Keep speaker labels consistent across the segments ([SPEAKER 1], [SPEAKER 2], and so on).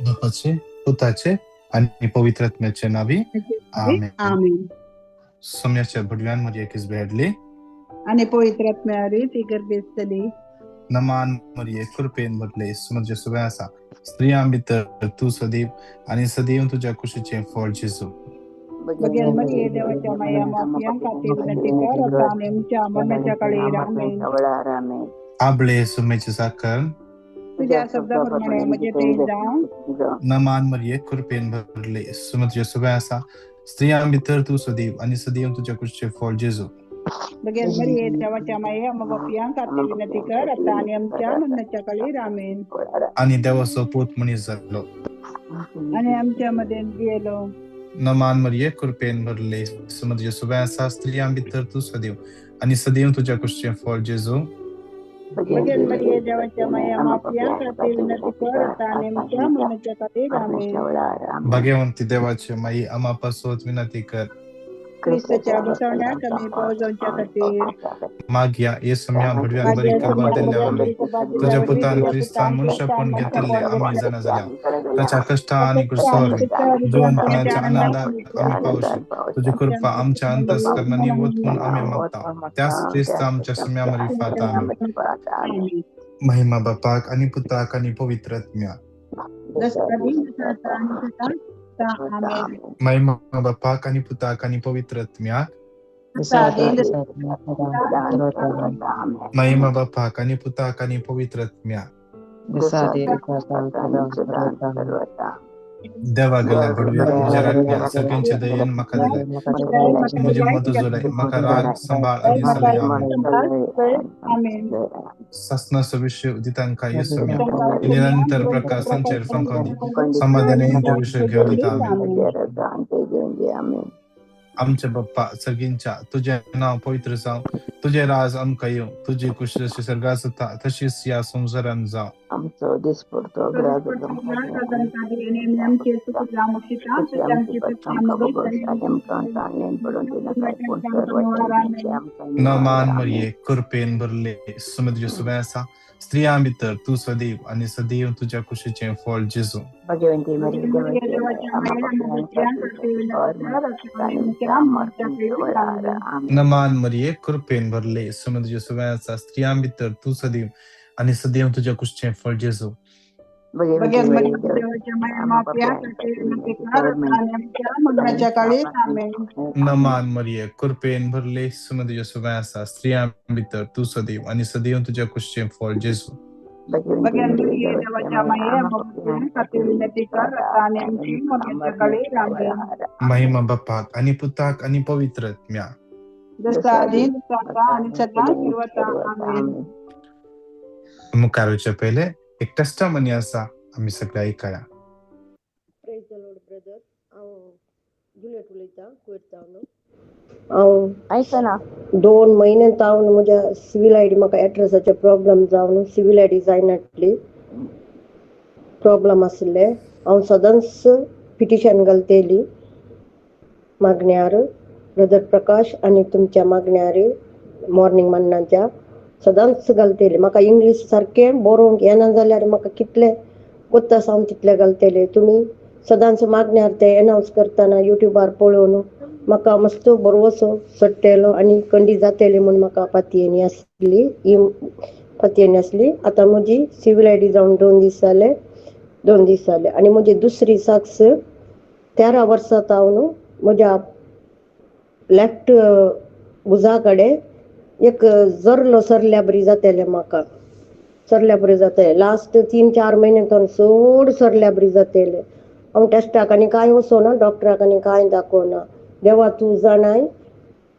[SPEAKER 1] बापाचे, पुताचे आणि पवित्र आत्म्याचे नावी आमेन.
[SPEAKER 2] Amin.
[SPEAKER 1] Somniaच्या बुडव्यांमध्ये एकच भेटली
[SPEAKER 2] आणि पवित्र आत्म्यावरी ती गर्भस्थली
[SPEAKER 1] नमान मरिये कृपेन बदले म्हणजे सुव्यासा स्त्रिया भितर तू सदैव आणि सदैव तुझ्या कुशीचे फळ जेजू.
[SPEAKER 2] बघेल मरिये देवाच्या माया माफिया खाती विनंती कर आता आणि आमच्या मरणाच्या काळी आमेन.
[SPEAKER 1] आबळे सुमेचे साखर
[SPEAKER 2] तुझ्या शब्दाप्रमाणे म्हणजे ते जा
[SPEAKER 1] नमान मरिये कृपेन भरले म्हणजे सुव्यासा स्त्रिया भितर तू सदैव आणि सदैव तुझ्या कुशीचे फळ जेजू.
[SPEAKER 2] बघेल मरिये देवाच्या माया माफिया खाती विनंती कर आता आणि आमच्या मरणाच्या काळी आमेन.
[SPEAKER 1] आणि देवाचा पोत मनीस झालो
[SPEAKER 2] आणि आमच्यामध्ये गेलो
[SPEAKER 1] नमान मरिये कृपेन भरले म्हणजे सुव्यासा स्त्रिया भितर तू सदैव आणि सदैव तुझ्या कुशीचे फळ जेजू.
[SPEAKER 2] बघेल मरिये देवाच्या माया माफिया खाती विनंती कर आता आणि आमच्या मरणाच्या काळी आमेन.
[SPEAKER 1] भाग्यवंती देवाचे माई आम्हापासून विनंती कर
[SPEAKER 2] ख्रिस्ताच्या बसवण्या कमी पावसांच्या खातीर
[SPEAKER 1] माग्या येसम्या भडव्यान बरी खबर दिल्यावर तुझ्या पुतान ख्रिस्तान मनुष्यपण घेतले आम्ही जाणा झाल्या त्याच्या कष्ट आणि कृसावर जीवनपणाच्या आनंदात आम्ही पावशी तुझी कृपा आमच्या अंतस्करणाने ओतून आम्ही मागता त्याच ख्रिस्त आमच्या सम्यामरी फाता आम्ही महिमा बापाक आणि पुताक आणि पवित्र आत्म्या महिमा बापाक आणि पुताक आणि पवित्र आत्म्या महिमा बापाक आणि पुताक आणि पवित्र आत्म्या देवा गेल्या बडव्या जरातल्या सगळ्यांच्या दयेन मका दिलाय मुझे मत जोडाय मका राग संभाळ आणि सलय आमेन ससना सविष्य उदितांका येसम्या निरंतर प्रकाश संचर फ्रंकोंदी समाधाने इंटर विषय घेऊन आमेन. आमच्या बाप्पा सगळ्यांच्या तुझे नाव पवित्र जाव तुझे राज आमका येऊ तुझी कुश जशी स्वर्गात होता तशीच या संसारात जाव
[SPEAKER 3] आमचं दिसपडतो
[SPEAKER 1] नमान मरिये कृपेन भरले समुद्र सुव्यासा स्त्रिया भितर तू सदैव आणि सदैव तुझ्या कुशीचे फळ जेजू. नमान मरिये कृपेन भरले समुद्र सुव्यासा स्त्रिया भितर तू सदैव आणि सदैव तुझ्या कुशीचे फळ जेजू. नमान मरिये कृपेन भरले समुद्र सुव्यासा स्त्रिया भितर तू सदैव आणि सदैव तुझ्या कुशीचे फळ जेजू. महिमा बापाक आणि पुताक आणि पवित्र आत्म्या मुकारूच्या पहिले एक टेस्टामनी असा आम्ही सगळ्या ऐकाया.
[SPEAKER 4] Praise the Lord, brother. Juliet उलयता कुवेतावनो.
[SPEAKER 3] ऐका ना
[SPEAKER 4] 2 महिने तावन म्हज्या सिव्हिल आयडी म्हाका एड्रेसाचे प्रॉब्लेम जावन सिव्हिल आयडी जायनाटली प्रॉब्लेम आसले हांव सदांच पिटिशन घालतेली मागण्यार ब्रदर प्रकाश आनी तुमच्या मागण्यार मॉर्निंग मन्नाच्या सदांच घालतेली म्हाका इंग्लीश सारकें बरोवंक येना जाल्यार म्हाका कितले कोत्ता हांव तितले घालतेले तुमी सदांच मागण्यार ते एनावन्स करतना युट्यूबार पळोवन म्हाका मस्त बरोवसो सट्टेलो आनी कंडी जातेली म्हूण म्हाका पातयेनी आसली आतां म्हजी सिव्हिल आयडी जावन 2 दीस जाले आनी म्हजी दुसरी साक्स 13 वर्सां हांव म्हज्या लेफ्ट भुजा कडेन एक जरलो सरल्या बरी जातेले म्हाका सरल्या बरी जाते लास्ट 3-4 म्हयने तर चड सरल्या बरी जातेले हांव टेस्टाक आनी कांय वचोना डॉक्टराक आनी कांय दाखोवना देवा तूं जाणाय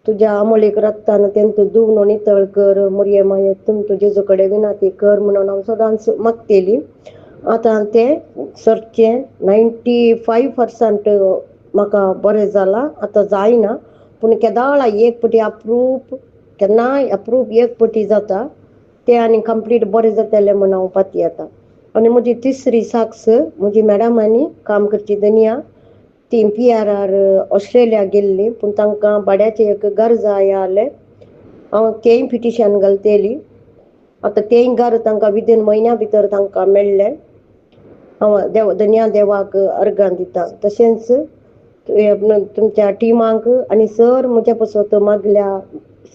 [SPEAKER 4] तुज्या अमोलीक रक्तान तेंचो दुवनो नितळ कर मरये माये तुमचो जेजू कडेन विनंती कर म्हणून हांव सदांच मागतेली आतां तें सरचें 95% म्हाका बरें जालां आतां जायना पूण केदाळा एक पटी अप्रूप केन्नाय अप्रूप एक पटी जाता तें आनी कंप्लीट बरें जातलें म्हूण हांव पातयेतां आनी म्हजी तिसरी साक्स म्हजी मॅडमांनी काम करची दनिया ती PRR ऑस्ट्रेलिया गेल्ली पूण तांकां भाड्याचें एक घर जाय आसलें हांव तेंय पिटिशन घालतेली आतां तेंय घर तांकां विदीन म्हयन्या भितर तांकां मेळ्ळें धन्या देवाक अर्गां दिता. तशेंच तुमच्या टिमांक आनी सर म्हज्या पासत मागल्या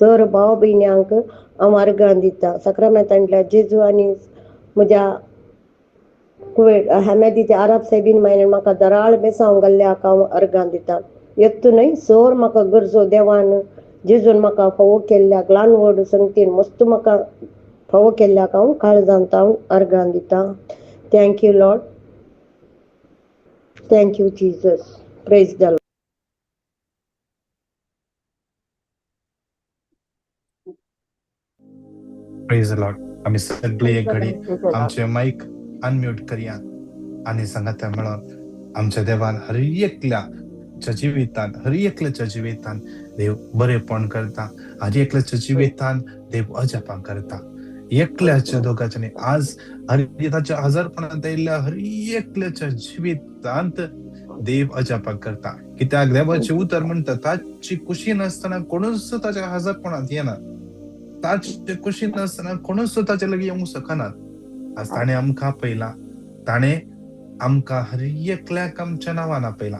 [SPEAKER 4] सर भाव भयण्यांक हांव अर्गां दिता. सक्रामेंतांतल्या जेजू आनी म्हज्या कुवेट हॅमेदीचे आरब साहेबीन मायनेन म्हाका दराळ बेसांव घाल्ल्याक हांव अर्गां दिता. येतूनय सर म्हाका गरजो देवान जेजून म्हाका फावो केल्ल्याक ल्हान व्हड संगतीन मस्त म्हाका फावो केल्ल्याक हांव काळजांत हांव अर्गां दिता. Thank you Lord. Thank you Jesus. Praise the Lord.
[SPEAKER 1] Praise the Lord. आम्ही सगळे एक घडी आमचे माईक अनम्यूट करूया आणि सांगात्या मेळोन आमच्या देवान हर एकल्याच्या जिवितान देव बरेपण करता. हर एकल्याच्या जिवितान देव अजापां करता. एकल्याच्या दोगाच्या न्ही, आज ताच्या हजारपणांत येयल्ल्या हर एकल्याच्या जिवितांत देव अजापां करता. कित्याक देवाचे उतर म्हणटा ताची कुशी नासतना कोणूच ताच्या हजारपणांत येना. ताचे कुशीन नासतना कोणूच ताचे लागीं येवंक शकनात. आज ताणें आमकां पयला, ताणें आमकां हर एकल्याक आमच्या नांवान आपयला.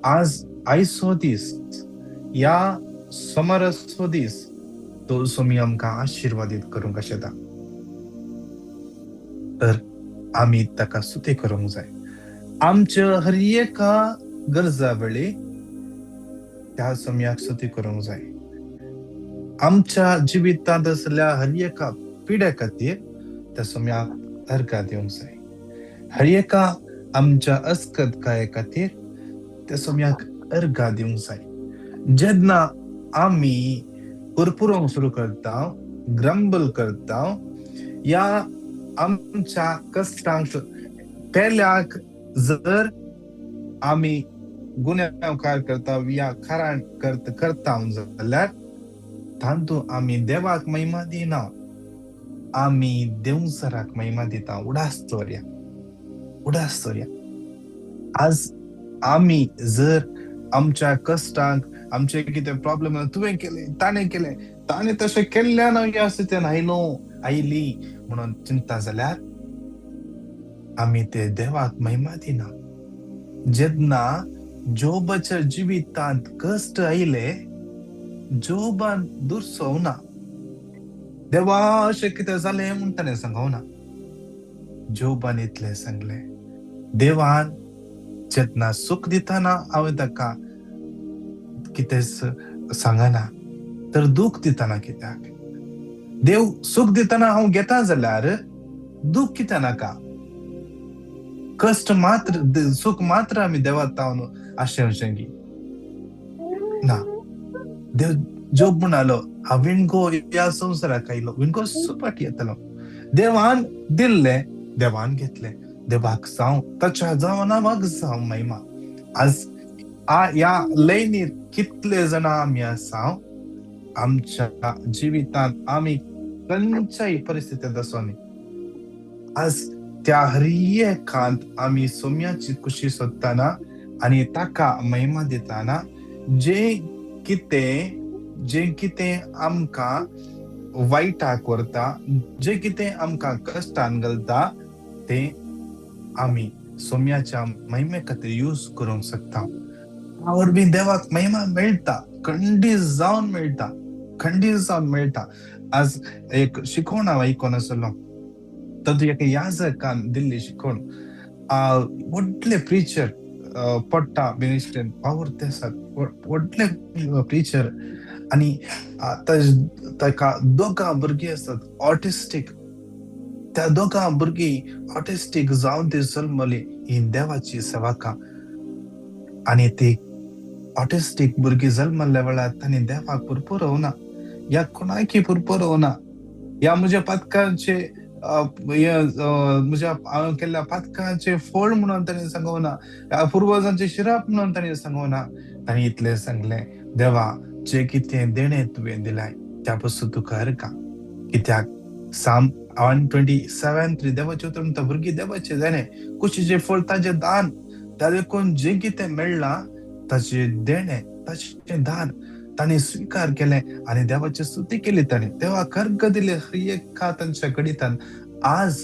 [SPEAKER 1] आज आयचो दीस, या सोमाराचो दीस तो सोमी आमकां आशिर्वादीत करूंक शकता. तर आमी ताका स्तुती करूंक जाय. आमच्या हर एका गरजा वेळी त्या सोम्याक स्तुती करूंक जाय. आमच्या जिवितांत असल्या हर एका पिड्या खातीर त्या सोम्याक अर्गां दिवंक जाय. हर एका आमच्या अस्कतकाये खातीर त्या सोम्याक अर्गां दिवंक जाय. जेन्ना आमी पुरपुरोंक सुरू करता, ग्रंबल करता, या आमच्या कश्टांक पेल्याक जर आमी गुन्यांवकार करता या खाराण करता जाल्यार तांतूं आमी देवाक महिमा दिना, आमी देवसराक महिमा दिता. उडास चोरया. आज आमी जर आमच्या कश्टांक आमचे कितें प्रॉब्लेम तुवें केले, ताणें तशें केल्ल्यान ह्या स्थितीन आयली म्हणून चिंता जाल्यार आमी ते देवाक महिमा दिना. जेन्ना जोबाच्या जिवितांत कश्ट आयले, जोबान दुर्सवना, देवा अशें कितें जालें म्हूण ताणें सांगवना. जोबान इतलें सांगलें, देवान जेन्ना सुख दिताना हांवें ताका कितें सांगना, तर दूख दिताना कित्याक? देव सुख दिताना हांव घेता जाल्यार दूख कित्याक नाका? कष्ट मात्र सुख मात्र आमी देवा तावन आशेवचें गी ना. देव जोब म्हणालो, हांव विणगो ह्या संवसाराक आयलो, विणगो सुपाट येतलो. देवान दिल्ले, देवान घेतले. देवाक जावं, ताच्या नांवाक जावं महिमा. आज या लयनीत कितले जाण आमी आसा, आमच्या जिवितांत आमी खंयच्याय परिस्थितींत आसोनी, आज त्या हर एकांत आमी सोम्याची कुशी सोदताना आनी ताका महिमा दिताना जे कितें आमकां वायटाक व्हरता, जे कितें आमकां कश्टान घालता, ते आमी सोम्याच्या महिमे खातीर यूज करूंक शकता. वरवीं देवाक महिमा मेळटा, खंडीत जावन मेळटा. आज एक शिकवण हांव आयकोन आसलो, तातूंत एका याजकान दिल्ली शिकवण. व्हडले प्रिचर, पडटा मिनिस्ट्रीन पावरते आसात, व्हडले प्रिचर, आनी ताका दोगां भुरगीं आसात ऑटिस्टीक. त्या दोगां भुरगीं ऑटिस्टीक जावन ती जल्मली ही देवाची सेवकां. आनी ती ऑटिस्टीक भुरगीं जल्मल्या वेळार तांणी देवाक पुरपुरोवना, या कोणाकय पुरपुरोवना. या म्हज्या पातकांचे म्हज्या हांवें केल्ल्या पातकांचे फळ म्हणून ताणें सांगवना, पुर्वजांचे शिराप म्हणून ताणें सांगवना. ताणें इतलें सांगलें, देवा जे कितें देणें तुवें दिलाय त्या पासून तुका अर्गां. कित्याक साम 127 देवाचे उतर म्हणटा, भुरगीं देवाचे देणे, कुशीचें फळ ताजें दान. त्या देखून जें कितें मेळ्ळां ताचें देणें, ताचें दान ताणें स्वीकार केलें आनी देवाची स्तुती केली. ताणें देवाक अर्ग दिले हर एका तांच्या घडितान. आज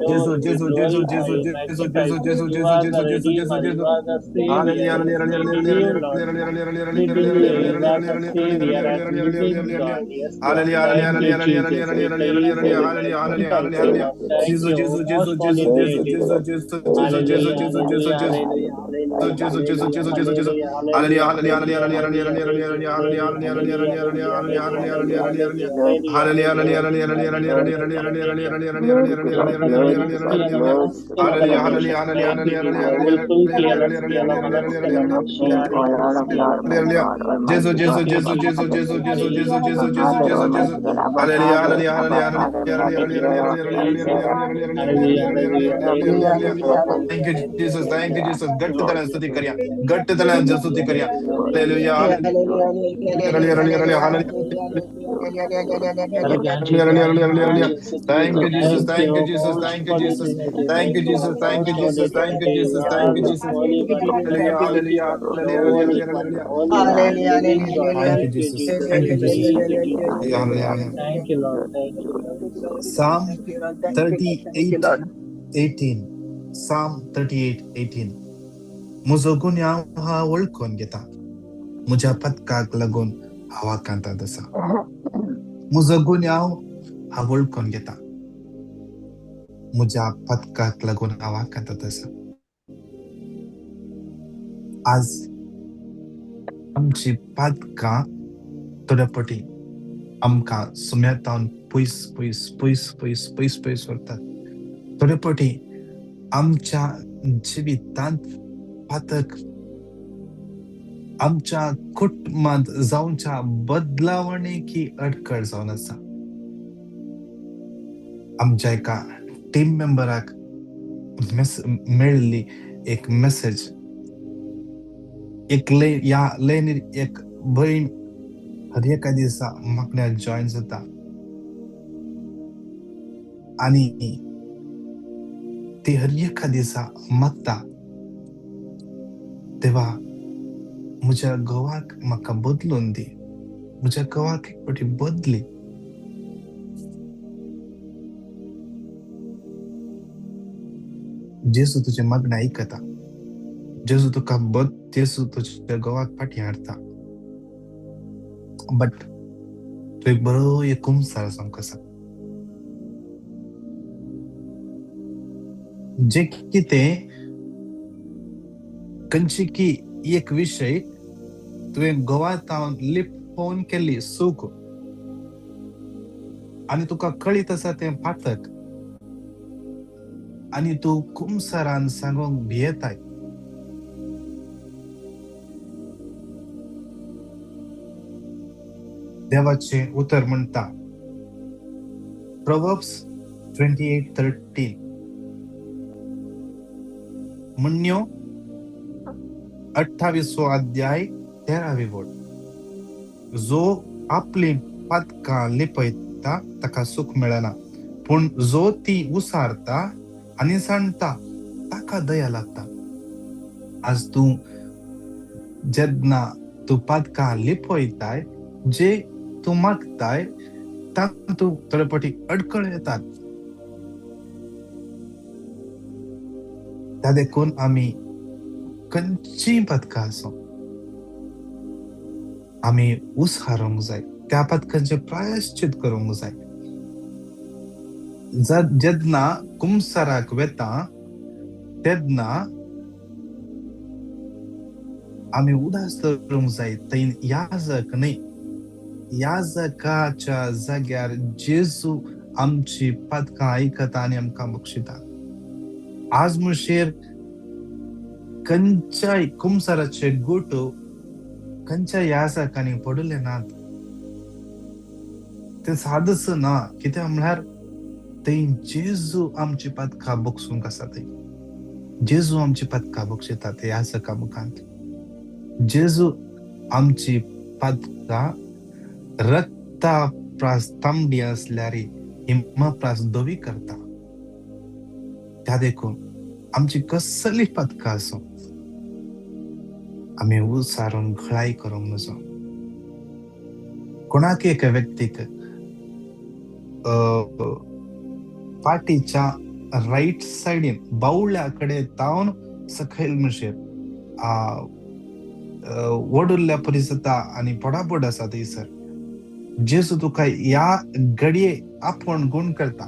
[SPEAKER 1] Jesus,
[SPEAKER 5] Lord, we
[SPEAKER 1] Jesus, Jesus,
[SPEAKER 5] glorify
[SPEAKER 1] Jesus,
[SPEAKER 5] you,
[SPEAKER 1] Jesus,
[SPEAKER 5] magnify
[SPEAKER 1] Jesus,
[SPEAKER 5] you.
[SPEAKER 1] Jesus,
[SPEAKER 5] You
[SPEAKER 1] Jesus,
[SPEAKER 5] are the
[SPEAKER 1] Jesus, Jesus, Jesus,
[SPEAKER 5] Redeemer, you
[SPEAKER 1] Jesus.
[SPEAKER 5] are the Savior.
[SPEAKER 1] Hallelujah,
[SPEAKER 5] We believe, Lord. We believe you are the Savior and living God. Yes, Lord. Thank you, Jesus. We praise you. We magnify you, Lord. Thank
[SPEAKER 1] Jesus,
[SPEAKER 5] you,
[SPEAKER 1] Jesus,
[SPEAKER 5] Most
[SPEAKER 1] Jesus,
[SPEAKER 5] Holy
[SPEAKER 1] Jesus, Jesus,
[SPEAKER 5] Trinity,
[SPEAKER 1] Jesus,
[SPEAKER 5] Lord.
[SPEAKER 1] Jesus, Jesus,
[SPEAKER 5] Hallelujah,
[SPEAKER 1] Jesus,
[SPEAKER 5] hallelujah,
[SPEAKER 1] Jesus,
[SPEAKER 5] hallelujah, hallelujah,
[SPEAKER 1] Jesus, Jesus,
[SPEAKER 5] hallelujah,
[SPEAKER 1] Jesus, Jesus, Jesus.
[SPEAKER 5] hallelujah,
[SPEAKER 1] Hallelujah,
[SPEAKER 5] hallelujah,
[SPEAKER 1] hallelujah,
[SPEAKER 5] hallelujah,
[SPEAKER 1] hallelujah,
[SPEAKER 5] hallelujah,
[SPEAKER 1] hallelujah, hallelujah,
[SPEAKER 5] hallelujah,
[SPEAKER 1] hallelujah,
[SPEAKER 5] hallelujah,
[SPEAKER 1] hallelujah,
[SPEAKER 5] hallelujah,
[SPEAKER 1] hallelujah,
[SPEAKER 5] hallelujah,
[SPEAKER 1] hallelujah,
[SPEAKER 5] hallelujah,
[SPEAKER 1] hallelujah,
[SPEAKER 5] hallelujah, hallelujah. Hallelujah,
[SPEAKER 1] Jesus, Jesus, Jesus, Jesus, Jesus, Jesus, Jesus, Jesus, Jesus, Jesus, Jesus. Hallelujah, hallelujah, hallelujah, hallelujah, hallelujah. Thank you, Jesus. Thank you, Jesus. गट्टतला स्तुति करिया. गट्टतला स्तुति करिया. Hallelujah, hallelujah. Thank you, Jesus.
[SPEAKER 5] Thank
[SPEAKER 1] Thank you,
[SPEAKER 5] you,
[SPEAKER 1] Jesus.
[SPEAKER 5] most
[SPEAKER 1] Thank you,
[SPEAKER 5] holy
[SPEAKER 1] Jesus.
[SPEAKER 5] Trinity.
[SPEAKER 1] Thank you,
[SPEAKER 5] Thank you,
[SPEAKER 1] Jesus. Thank you,
[SPEAKER 5] most holy
[SPEAKER 1] Jesus. Thank you,
[SPEAKER 5] Trinity. You
[SPEAKER 1] Jesus.
[SPEAKER 5] are
[SPEAKER 1] Thank you,
[SPEAKER 5] the
[SPEAKER 1] Jesus.
[SPEAKER 5] Holy One, the
[SPEAKER 1] Hallelujah,
[SPEAKER 5] Triple
[SPEAKER 1] hallelujah,
[SPEAKER 5] One, the
[SPEAKER 1] hallelujah,
[SPEAKER 5] Holy
[SPEAKER 1] hallelujah,
[SPEAKER 5] One, the
[SPEAKER 1] hallelujah.
[SPEAKER 5] Holy One, living God.
[SPEAKER 1] Thank you,
[SPEAKER 5] Thank you,
[SPEAKER 1] Jesus.
[SPEAKER 5] Jesus.
[SPEAKER 1] Thank you,
[SPEAKER 5] We
[SPEAKER 1] Jesus.
[SPEAKER 5] praise you, Lord.
[SPEAKER 1] Hallelujah, hallelujah.
[SPEAKER 5] Thank you, Lord. Thank you, Lord.
[SPEAKER 1] Psalm 38:18. Psalm 38:18. मुझो गुन्ह्याव हा ओळखून घेता. मुझ्या पथकाक लागून हवा कांता दसा. मुझो गुन्ह्याव हा ओळखून घेता. मुझ्या पथकाक लागून हवा कांता दसा. आज आमची पथकां थोड्यापटी आमकां सुम्यातावन पयस पयस पयस पयस पयस पयस व्हरतात. थोड्यापटी आमच्या जिवितांत पातक आमच्या कुटुंबात जावच्या बदलावणेकी अडखळ जावन आसा. आमच्या एका टीम मेंबराक मेळिल्ली एक मेसेज, एक एक भयण हर एका दिसा म्हाका जॉइन जाता आणि ती हर एका दिसा मागता तेव्हा म्हज्या घोवाक म्हाका बदलून दी, म्हज्या घोवाक एक फावटी बदली. जेजू तुजें मागणें आयकता. जेजू तुका जेजू तुज्या घोवाक फाटीं हाडता. बट तो एक बरो एक कुंसार जावंक आसा. जे कितें खंयची की एक विशय तुवें घोवातावन लिपोवन केल्ली चूक आनी तुका कळीत आसा तें पातक आनी तूं कुंसारान सांगूंक भियेताय. देवाचें उतर म्हणटा Proverbs 28:13. म्हणण्यो 28वो अध्याय 13वी वड. जो आपली पातकां लिपयता ताका सुख मेळना, पूण जो ती उसारता आनी सांडटा ताका दया लागता. आज तूं जेन्ना तूं पातकां लिपयताय, जे तूं मागताय तातूंत तूं थोडे फावटी अडखळ येतात. त्या देखून आमी खंयचीय पातकां आसूं आमी उसारूंक जाय. त्या पातकांचें प्रायश्चित करूंक जाय. जेन्ना कुंसाराक वेता तेन्ना आमी उदास धरूंक जाय. थंय याजक न्हय, याजकाच्या जाग्यार जेजू आमची पातकां आयकता आनी आमकां बक्षिता. आज म्हणशेर खंयच्याय कुंसाराचे गोटो खंयच्या याजकांनी पडले नात. ते सादच ना. कित्याक म्हळ्यार थंय जेजू आमची पातकां बक्षूंक आसा. थंय जेजू आमची पातकां बक्षिता ते याजका मुखांत. जेजू आमची पातकां रक्ता प्रास तांबडी असल्यार हिमप्रास धवी करता. त्या देखून आमची कसली पातकां आसूं आमी उसारून घळाई करूंक नजो. कोणाक एका व्यक्तीक फाटीच्या राईट सायडीन बावल्या कडे तावन सकयल म्हणशेर वडुल्ल्या परिसता आणि पडापड आसा थंयसर जेजू तुका ह्या घडये आपण गुण करता.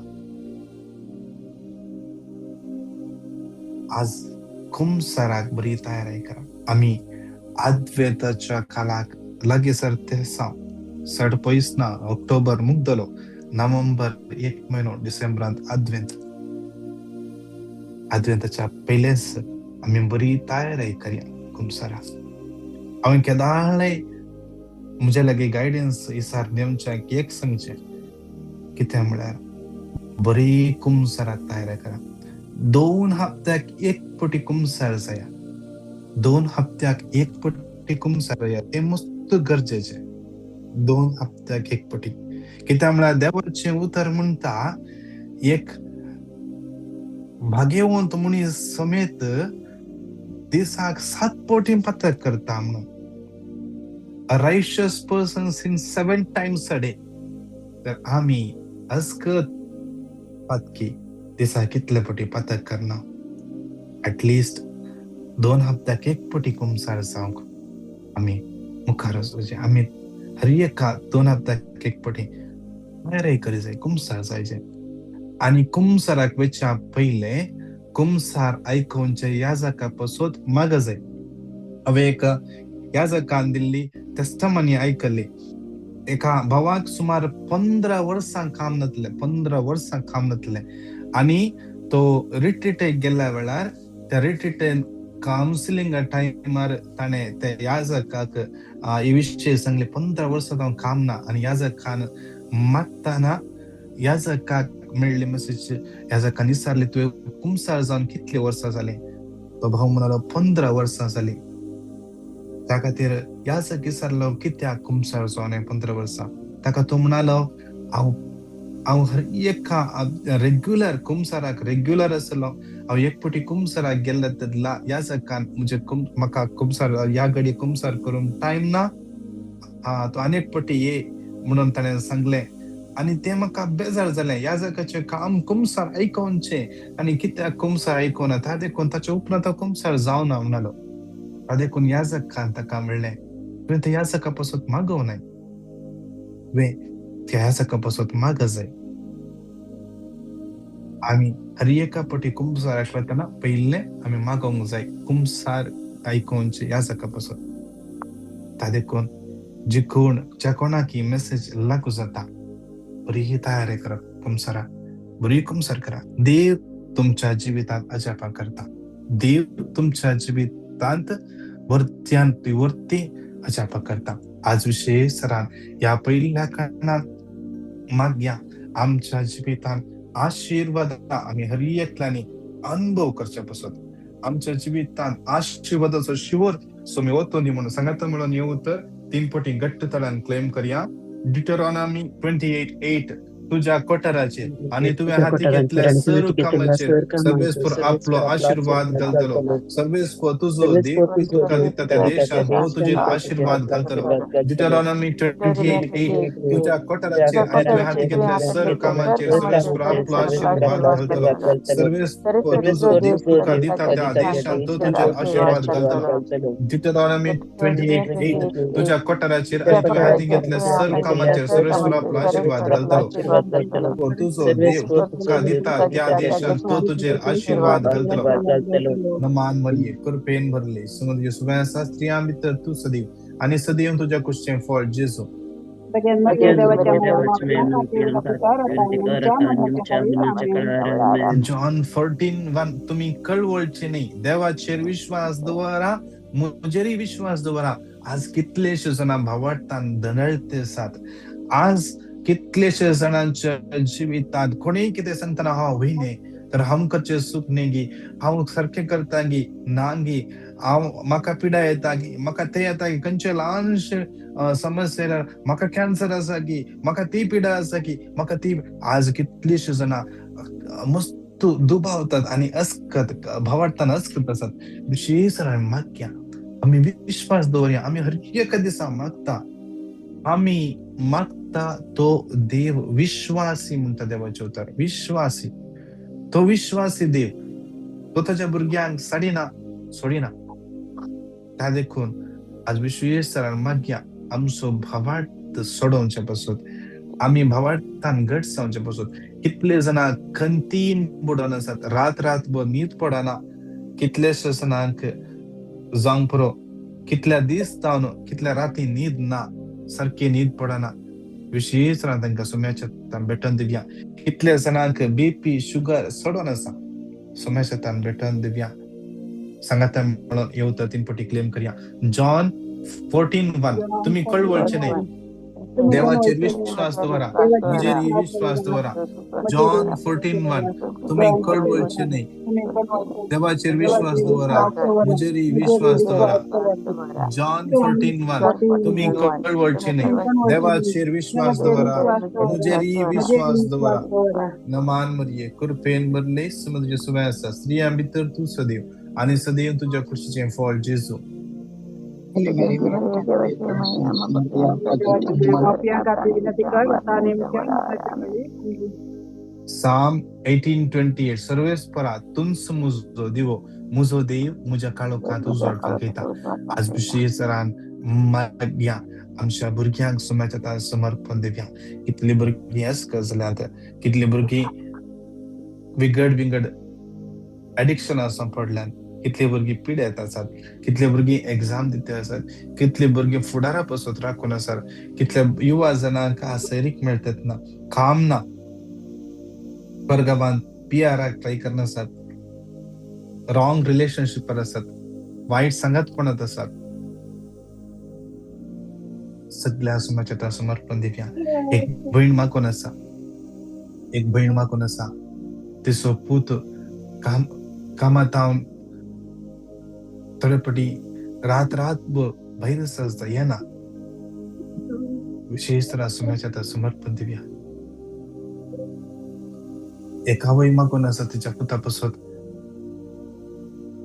[SPEAKER 1] आज खुमसाराक बरी तयारी करा. आम्ही अद्वैताच्या काळाक लागीसर तेसा चड पयस ना. ऑक्टोबर मुगदलो, नोव्हेंबर 1 म्हयनो, डिसेंबरांत अद्वैताच्या पयलेच आम्ही बरी तयारी करया खुमसारा. हांवें केदाळ्ळे म्हजे लागी गायडन्स इसार नेमच्याक एक सांगचें कितें म्हळ्यार बरी खुमसाराक तयारी करा. 2 हप्त्याक एक पटी कुमसार जाया. 2 हप्त्याक एक पटी कुमसार जाया ते मस्त गरजेचे. 2 हप्त्याक एक पटी कित्याक म्हळ्यार देवाचें उतर म्हणटा एक भाग्यवंत मनीस समेत दिसाक 7 पटी पातक करता म्हणून. A righteous person sins 7 times a day. तर आम्ही अस्कत पातकी दिसा कितले पटी पातक करना. ऍटलिस्ट 2 हप्त्याक एक पटी कुमसार जावंक आम्ही मुखार वचचे. आम्ही हर एका 2 हप्त्याक एक पटी तयारी करी जाय, कुमसार जायचे. आणि कुमसाराक वेच्या पहिले कुमसार आयकोवचे याजका पासत माग जाय. हांवें एक याजकान दिल्ली टेस्टमनी आयकली. एका भावाक सुमार 15 वर्सां काम नातले आणि तो रिट्रीटेक गेल्या वेळार त्या रिट्रीटेन काउन्सिलिंग टायमार ताणें त्या याजकाक हे विशय सांगले 15 वर्सां हांव काम ना. आणि याजकान मागताना याजकाक मेळ्ळी मेसेज. याजकान विचारले तुवें कुमसार जावन कितले वर्सां जाली. तो भाव म्हणालो 15 वर्सां जाली. त्या खातीर याजक विचारलो कित्याक कुमसार जावन 15 वर्सां. ताका तो म्हणालो हांव हर एका रेग्युलर कुमसाराक रेग्युलर आसलो. हांव एक पटी कुमसाराक गेल्ले तेदला याजकान म्हणजे म्हाका कुमसार ह्या घडी कुमसार करूंक टायम ना. तो अनेक पटी ये म्हणून ताणें सांगलें. आणि ते म्हाका बेजार जालें. याजकाचें काम कुमसार आयकोवचें आनी कित्याक कुमसार आयकोना ता देखून ताच्या उपरांत कुमसार जावना म्हणालो. ता देखून याजकान ताका म्हणलें तुवें त्या याजका पासत मागोव नाय. तुवें त्या याजका पासत माग जाय. आमी हर एका पटी कुमसाराक वतना पयले आमी मागोवंक जाय कुमसार आयकोवचे याजका पासत. ता देखून ज्या कोणाक ही मेसेज लागू जाता बरी तयारी करप कुमसाराक. बरी कुमसार करा. देव तुमच्या जिवितांत अजापा करता. देव तुमच्या जिवितांत वरती अजापा करता. आज विशेष सरान या पहिल्या कारणान मागया आमच्या जिवितांत आशीर्वाद आम्ही हर एकल्यानी अनुभव करच्या पासत. आमच्या जिवितांत आशीर्वादाचो शिवर सोमी वतोनी म्हणून सांगात म्हणून येऊ तर 3 पटी घट्ट तळान क्लेम करया. डिटरॉनॉमी 28:8 तुझ्या कोठाराचेर आणि तुवें हाती घेतल्या सर्व कामाचेर सर्वेस्पर आपलो आशीर्वाद घालतलो. सर्वेस्पर तुजो देव तुका दिता त्या देशांत तो तुजेर आशीर्वाद घालतलो. डिटरॉनॉमी 28:8 तुझ्या कोठाराचेर आणि तुवें हाती घेतल्या सर्व कामाचेर सर्वेस्पर आपलो आशीर्वाद घालतलो. सर्वेस्पर तुजो देव तुका दिता त्या देशांत तो तुजेर आशीर्वाद घालतलो. डिटरॉनॉमी 28:8 तुझ्या कोठाराचेर आणि तुवें हाती घेतल्या सर्व कामाचेर सर्वेस्पर आपलो आशीर्वाद घालतलो. तुझो देव तुका दिता त्या देशांत तो तुजेर आशीर्वाद घालतलो. नमान मरिये कृपेन भरले सुमन येशुवा शास्त्रियां भितर तू सदैव आणि सदैव तुझ्या कुशें फळ जेजू. जॉन 14:1 तुम्ही कळवळचे नाही. देवाचेर विश्वास दवरा, म्हजेरय विश्वास दवरा. आज कितलेशे जाणां भावार्थान धनळते आसात. आज कितलेशे जाणांच्या जिवितांत कोणीय कितें सांगतना हांव वयने तर हमकाचे सुख न्ही गी, हांव सारकें करता गी ना गी, हांव म्हाका पिडा येता गी, म्हाका ते येता गी, खंयचे ल्हानशे समस्या येयल्यार म्हाका कॅन्सर आसा गी, म्हाका ती पिडा आसा गी, म्हाका ती. आज कितलीशे जाणां मस्त दुबावतात आणि अस्कत भावार्थान अस्कत आसात. विशेष मागया आमी विश्वास दवरया. आमी हर एका दिसा मागता. आमी मागता तो देव विश्वासी म्हणटा. देवाचे उतर विश्वासी. तो विश्वासी देव तो ताच्या भुरग्यांक सोडिना त्या देखून आज विश्व येसरान मागया आमचो भावार्थ सोडोवचे पासून आमी भावार्थान घट जावचे पासून कितले जाणां खंतीन बुडोन आसात रातभर न्हीद पडना कितलेशे जाणांक जावंक पुरो कितल्या दीस जावन कितल्या राती न्हीद ना सारकी न्हीद पडना विशेष तांकां सुम्याच्या भेटोन दिवया कितल्या जाणांक BP शुगर सोडोन आसा सुम्याच्या भेटोन दिवया सांगात म्हणून येवता 3 पटी क्लेम करया जॉन 14:1 तुम्ही कळवळचे नाही देवाचेर विश्वास दवरा म्हजेर विश्वास दवरा जॉन 14:1 तुम्ही कळवळचे नाही देवाचेर विश्वास दवरा म्हजेर विश्वास दवरा जॉन 14:1 तुम्ही कळवळचे नाही देवाचेर विश्वास दवरा म्हजेर विश्वास दवरा नमान मरिये कृपेन भरले समज सुवाय आसा स्त्रियां भितर तू सदैव आणि सदैव तुझ्या खुशीचे फळ जेजू Psalm 18:28 सर्वेस्परा तुंस मुजो दिवो मुजो देव मुझ्या काळोखांत उजवाड दाखयता आज विशेषरान मागया आमच्या भुरग्यांक सुम्याच्या समर्पण दिवया कितली भुरगीं आसक जाल्यात कितली भुरगीं विंगड एडिक्शन आसा पडल्यान कितली भुरगीं पिड्यात आसात कितले भुरगीं एग्जाम दिते आसात कितले भुरगीं फुडारा पासून राखून आसात कितल्या युवा जनांक आसैरीक मेळतात ना काम ना परगावान PRाक ट्राय करन आसात रॉंग रिलेशनशिपार आसात वाईट संगतपणात आसात सगळ्या सुमाच्या समर्पण दिवया एक बहीण मागून आसा तिचो पूत कामात हांव तळपटी रात भायर सजता येना विशेष तरह सुम्याच्या समर्पण दिवया एका वय मागून आसा तिच्या पुता पासून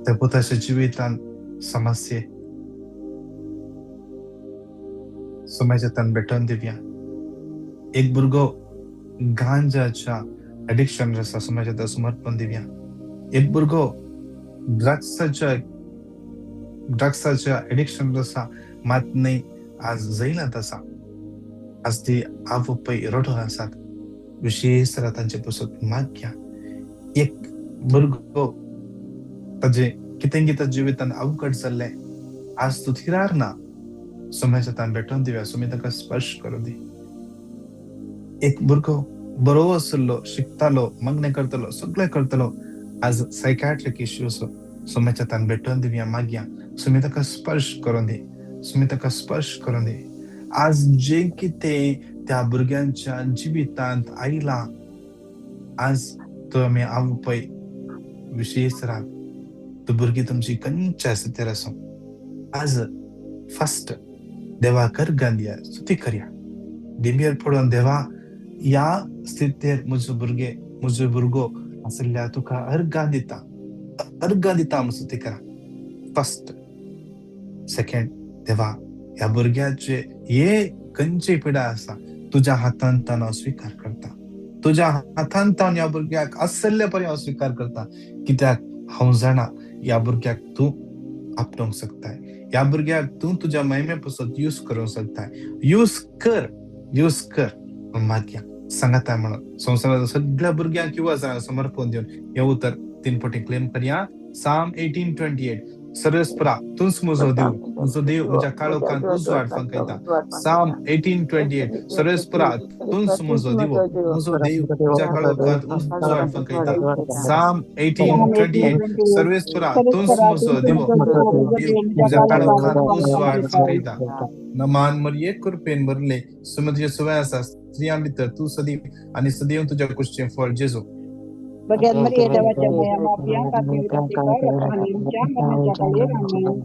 [SPEAKER 1] त्या पुताच्या जिवितान समस्ये सुम्याच्या भेटोन दिवया एक भुरगो गांजाच्या एडिक्शन आसा सुम्याच्या समर्पण दिवया एक भुरगो ड्रग्साच्या एडिक्शन आसा मात नाही आज जैलात आसा आज ती आवय पै रडोन आसात विशेष तरह तांचे पासून मागया एक भुरगो ताजे कितें जिवितान अवघड जाल्ले आज तू थिरार ना सुम्याच्या भेटोन दिवया सुमी ताका स्पर्श करून दी एक भुरगो बरो आसलो शिकतालो मग्न करतलो सगळें करतलो आज सायकॅट्रिक इश्यूज सुम्याच्या भेटोन दिवया मागया सुमी ताका स्पर्श करून दी आज जे कितें त्या भुरग्यांच्या जिवितांत आयला आज तो आमी आवय विशेष रात तो भुरगीं तुमची खंयच्या स्थितीर आसूं आज फर्स्ट देवाक अर्घ दिया स्तुती करया दिंबेर पडोन देवा या स्थितीर म्हजो भुरगो आसल्या तुका अर्घ दिता म्हणून स्तुती करा फर्स्ट सेकंड देवा ह्या भुरग्याचे हे खंयची पिडा आसा तुझ्या हातांत हांव स्वीकार करता तुझ्या हातांत ह्या भुरग्याक आसले पर्यंत स्वीकार करता कित्याक हांव जाणा ह्या भुरग्याक तू आपणूंक शकताय ह्या भुरग्याक तू तुझ्या महिमे पासून यूज करूंक शकताय यूज कर मागया सांगताय म्हणून संवसाराच्या सगळ्या भुरग्यांक किंवा जाणांक समर्पण दिवन हे उतर 3 पटी क्लेम करया Psalm 18:28 सर्वेस्परा तुंस मुजो देव म्हज्या काळोखांत उजवाड फंकयता Psalm 18:28 सर्वेस्परा तुंस मुजो देव म्हज्या काळोखांत उजवाड फंकयता Psalm 18:28 सर्वेस्परा तुंस मुजो देव म्हज्या काळोखांत उजवाड फंकयता नमान मरिये कृपेन भरले सुमतीचे सुवाय आसा स्त्रियां भितर तू सदैव आणि सदैव तुझ्या कुशीचें फळ जेजू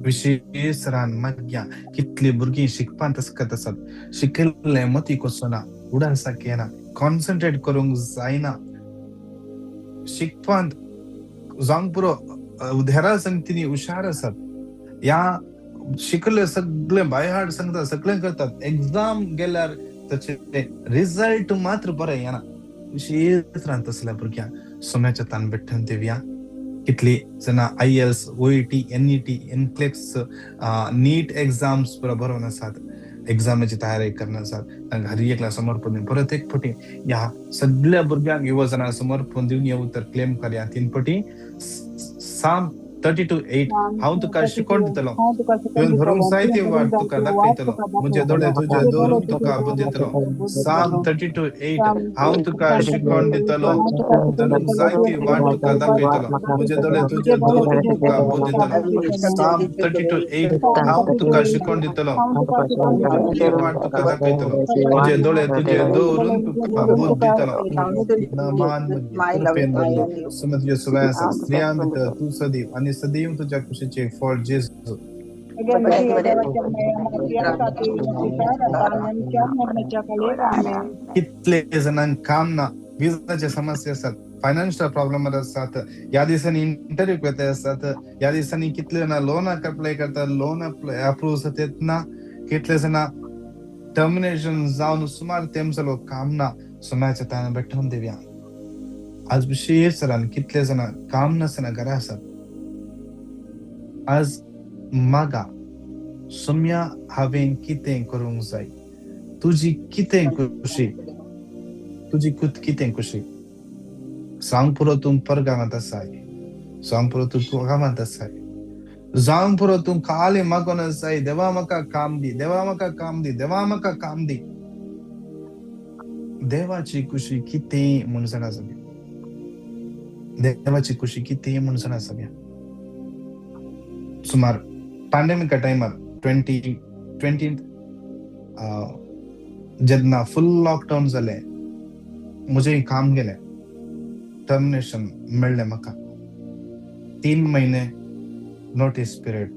[SPEAKER 1] विशेष रान मागया कितली भुरगीं शिकपांत आसकत आसात शिकले मती कोसना उडासा केना कॉन्सन्ट्रेट करूंक जायना शिकपांत जावंक पुरो उदेरा संगतीनी हुशार आसात या शिकले सगळे बायहार्ड सांगतात सगळे करतात एग्जाम गेल्यार ताचे रिझल्ट मात्र बरें येना विशेष रान तसल्या भुरग्यांक सोम्याच्या तान भेटून देवया कितली जना IELTS OET NET NCLEX नीट एक्झाम्स बरोबर आसात एक्झामाची तयारी करण्यासात घरी एकला समर्पण परत एक फटी या सगळ्या भुरग्यांक युवजना समर्पण दिवन येऊ तर क्लेम करया तीन फटी साम 32:8 हांव तुका शिकोवन दितलो तुवें भरूंक जाय ती वाट तुका दाखयतलो म्हजे दोळे तुजे दवरून तुका दितलो साम 32:8 हांव तुका शिकोवन दितलो धरूंक जाय ती वाट तुका दाखयतलो म्हजे दोळे तुजे दवरून तुका दितलो साम 32:8 हांव तुका शिकोवन दितलो ती वाट तुका दाखयतलो म्हजे दोळे तुजे दवरून तुका दितलो नमान कृपेन समज येसुवा स्त्रियां भितर तू सदैव आणि सदैव तुझ्या खुशीचे फळ जेजू कितले जणांक काम ना विजाचे समस्या असतात फायनान्शियल प्रॉब्लेम असतात या दिसांनी इंटरव्यू घेता असतात या दिसांनी कितले जण लोन अप्लाय करतात लोन अप्रूव्ह जातात ना कितले जण टर्मिनेशन जाऊन सुमार तेमचो काम ना सुमारच्या ताना भेटून देवया आज विशेष सरान कितले जण काम नसताना घरा असतात आज मागा सोम्या हांवें कितें करूंक जाय तुजी कितें खुशी तुजी कितें खुशी सांग पुरो तूं परगामांत आसाय सांग पुरो तूं गांवांत आसाय जावंक पुरो तूं खाली मागोन आसाय देवा म्हाका काम दी देवा म्हाका काम दी देवा म्हाका काम दी देवाची खुशी कितें म्हूण जाणा सगळें देवाची खुशी कितें म्हूण जाणा सगळें सुमार पॅन्डेमिका टायमार 2020 जेन्ना फुल लॉकडाऊन जालें म्हजें काम गेलें टर्मिनेशन मेळ्ळें म्हाका 3 महिने नोटीस पिरियड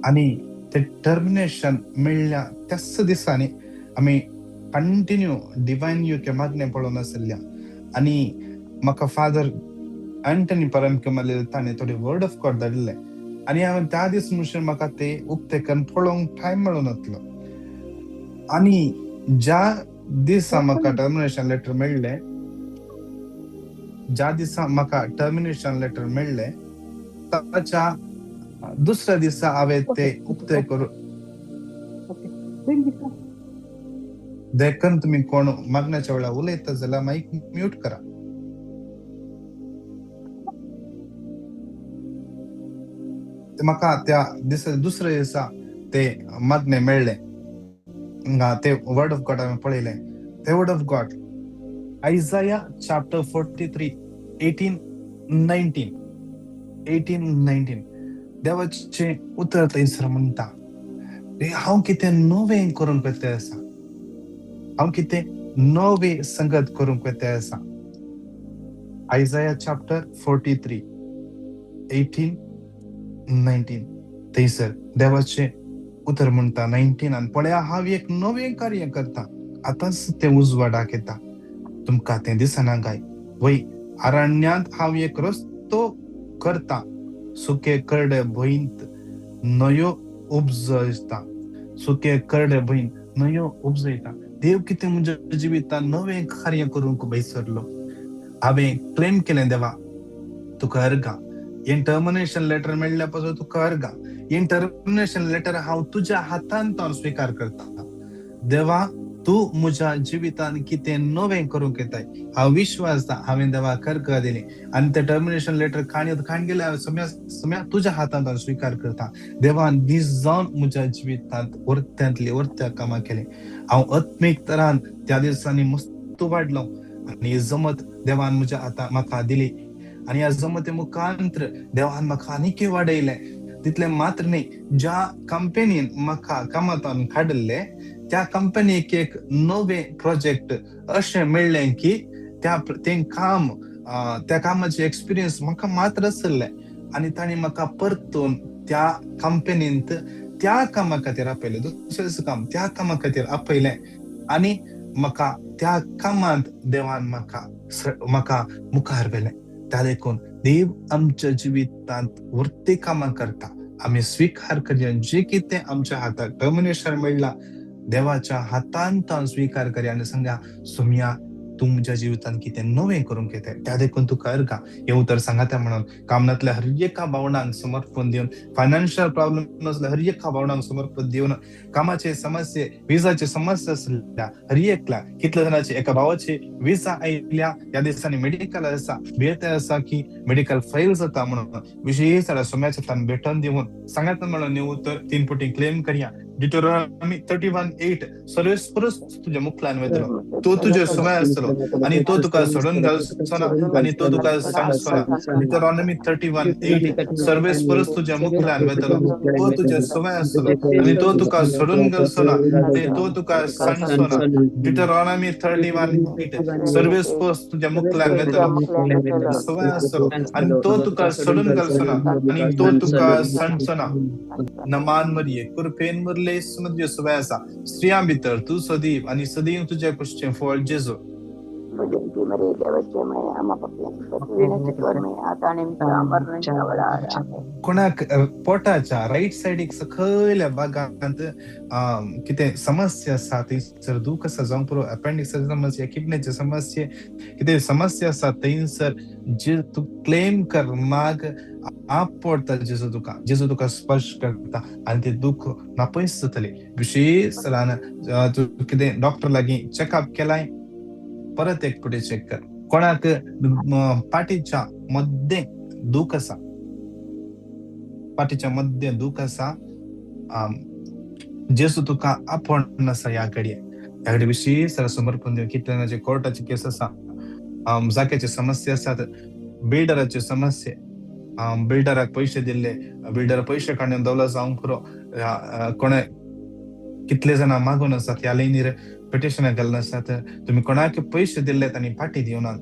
[SPEAKER 1] आनी ते टर्मिनेशन मेळ्ळ्या त्याच दिसांनी आमी कंटिन्यू डिवायन युके मागणें पळोवन आसल्या आनी म्हाका फादर अँटनी परमकमल ताणें थोडे वर्ड ऑफ गॉड धाडले आनी हांवें त्या दीस म्हणून म्हाका ते उक्तेकन पळोवंक टायम मेळून नासलो आनी ज्या दिसा म्हाका टर्मिनेशन लेटर मेळ्ळें ज्या दिसा म्हाका टर्मिनेशन लेटर मेळ्ळें ताच्या दुसऱ्या दिसा हांवें ते उक्ते करून देखून तुमी कोण मागण्याच्या वेळा उलयता जाल्यार माईक म्यूट करा म्हाका त्या दिसा दुसऱ्या दिसा ते मागणे मेळ्ळे ते वर्ड ऑफ गॉड हांवें पळयलें ते वर्ड ऑफ गॉड आयझाया चॅप्टर 43 18-19 देवाचे उतर थंयसर म्हणटा हांव कितें नवें करूंक येता आसा हांव कितें नवें संगत करूंक येता आसा आयझाया चॅप्टर 43 18-19 थंयसर देवाचे उतर म्हणटा 19 आनी पळया हांव एक नवें कार्य करता आतांच तें उजवाडाक येता तुमकां तें दिसना काय वय अरण्यांत हांव एक रस्तो करता सुके करडे भुंयत न्हंयो उपजयता सुके करडे भुंयत न्हंयो उपजयता देव कितें म्हज्या जिवितांत नवें कार्य करूंक बैसरलो हांवें क्लेम केलें देवा तुका अर्गा हें टर्मिनेशन लेटर मेळ्ळ्या पासून तुका अर्गा हें टर्मिनेशन लेटर हांव तुज्या हातांत हांव स्विकार करता देवा तूं म्हज्या जिवितांत कितें नवें करूंक येताय हांव विश्वास हांवें देवाक अर्गा दिली आनी तें टर्मिनेशन लेटर खाण गेल्या सम्या तुज्या हातांत हांव स्विकार करता देवान दीस जावन म्हज्या जिवितांत वर्त्यांतली वर्त्या कामां केली हांव आत्मीक तरान त्या दिसांनी मस्त वाडलो आनी जमत देवान म्हज्या हातांत म्हाका दिली आनी ह्या जमते मुखांतर देवान म्हाका आनीक वाडयलें तितलें मात्र न्ही ज्या कंपनीन म्हाका कामांतून काडले त्या कंपनीक एक नवें प्रोजेक्ट अशें मेळ्ळें की तें काम त्या कामाचे एक्सपिरियन्स म्हाका मात्र आसलें आनी तांणी म्हाका परतून त्या कंपनींत त्या कामा खातीर आपयलें दुसरें काम त्या कामा खातीर आपयलें आनी म्हाका त्या कामांत देवान म्हाका मुखार व्हेलें त्या देखून देव आमच्या जिवितांत वर्ती कामां करता आमी स्वीकार करया जे कितें आमच्या हाताक टर्मिनेशन मेळ्ळा देवाच्या हातांत स्वीकार करया आनी सांगया सोम्या तू म्हज्या जिवितांत कितें नवें करूंक येता त्या देखून तू कर का हे उतर सांगाता म्हणून कामनातल्या हर एका भावंडांक समर्पण दिवन फायनान्शियल प्रॉब्लेम नसल्या हर एका भावंडांक समर्पण दिवन कामाचे समस्ये विजाचे समस्या असल्या हर एकल्या कितल्या जणांची एका भावाची विजा आयल्या या दिसांनी मेडिकल आसा भेट आसा की मेडिकल फेल जाता म्हणून विशेष सोम्याच्या तान भेटून दिवन सांगात म्हणून न्यू उतर 3 पटी क्लेम करया डिटोरॉनॉमी 31:8 सर्वेस परस तुझ्या मुखल्यान वेतलो तो तुझे समय असलो आणि तो तुका सोडून घालचो ना आणि तो तुका सांगचो ना डिटोरॉनॉमी 31:8 सर्वेस परस तुझ्या मुखल्यान वेतलो तो तुझे समय असलो आणि तो तुका सोडून घालचो ना आणि तो तुका सांगचो ना डिटोरॉनॉमी 31:8 सर्वेस परस तुझ्या मुखल्यान वेतलो समय असलो आणि तो तुका सोडून घालचो ना आणि तो तुका सांगचो ना नमान मरिये कुरपेन मरले समज समय असा स्त्रियां भितर तू सदीव आणि सदैव तुझ्या कुशीचें फळ जेजू कोणाक पोटाच्या राईट सायडीक सकयल्या भागांत कितें समस्या आसा थंयसर दूख आसा जावं पुरो अपेंडिक्साची समस्या किडनीची समस्या कितें समस्या आसा थंयसर जे तू क्लेम कर माग आप पडता जेजू तुका स्पर्श करता आणि ते दुःख नापयस जातले विशेष तू कितें डॉक्टर लागीं चेकअप केलाय परत एक पुढे चेक कर कोणाक पाठीच्या मध्ये दुःख आसा पाठीच्या मध्ये दुःख आसा जेजू तुका आपण आसा या घडये विशेष समर्पण दिवन कितल्यानाचे कोर्टाची केस आसा जाग्याची समस्या आसात बिल्डराची समस्या बिल्डराक पैसे दिल्ले बिल्डर पैसे काडून दवला जावंक पुरो कोणे कितले जाणां मागून आसात ह्या लायनीर पिटिशनां घालून आसात तुम्ही कोणाक पैसे दिल्लेत आनी फाटी दिवनात